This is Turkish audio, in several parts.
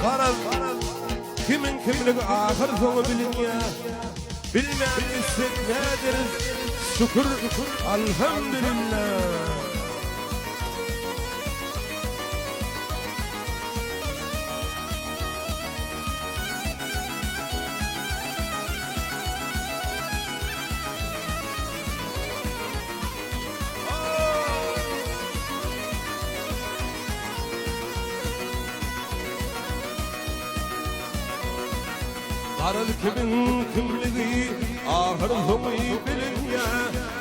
Faraz kimin kimligi ahir sonu bilin ya. Bilmemişsek ne deriz? Şükür, elhamdülillah. Aral kimin kimligi ahir sonu bilin ya.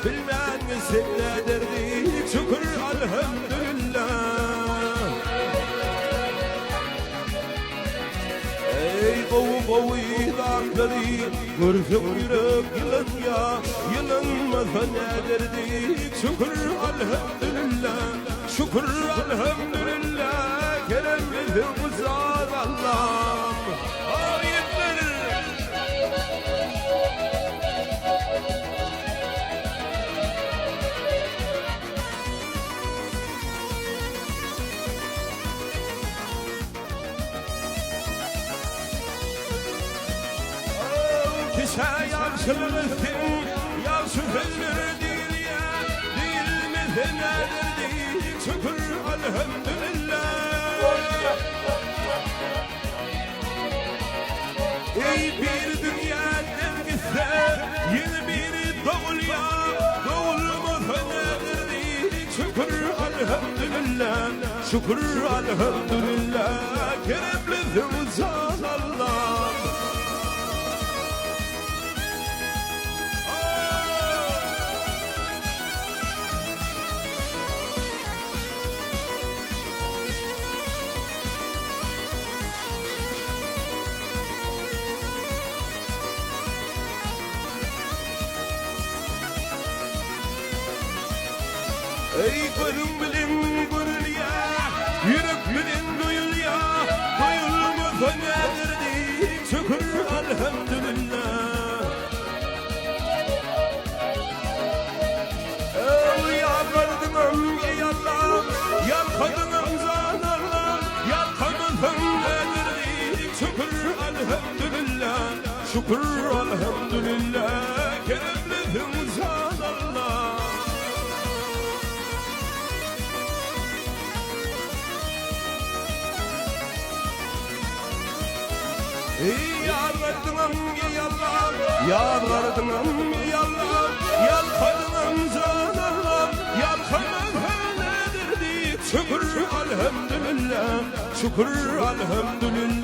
Bilmemişsek ne derdik? Şükür, elhamdülillah. Ey kovu idamları, görsün yürek yılın ya. Yılınmasa ne derdik? Şükür, elhamdülillah. Şükür, elhamdülillah. Keremimizin kuzar Allah'ım. Kişe yaşlılıktın, yaşı fezleri değil ya. Değil mi nedir değil, şükür elhamdülillah. Ey bir dünya dergisi, yeni bir doğul ya. Doğulmasa nedir değil, şükür elhamdülillah. Şükür elhamdülillah, keremlisin zat Allah. Ey gönlüm bilin gönül ya, yürek bilin duyul ya. Duyulmasa nedir değil, şükür elhamdülillah. Ey yakardınım ey Allah, yakardınım zanarlar. Yakamazsın nedir değil, şükür elhamdülillah. Şükür elhamdülillah, keremlisin zat Allah. Yalvardım ey Allah, yalvardım ey Allah. Yalvardım zanarlar, yalvardım nedir deyip şükür elhamdülillah. Şükür elhamdülillah.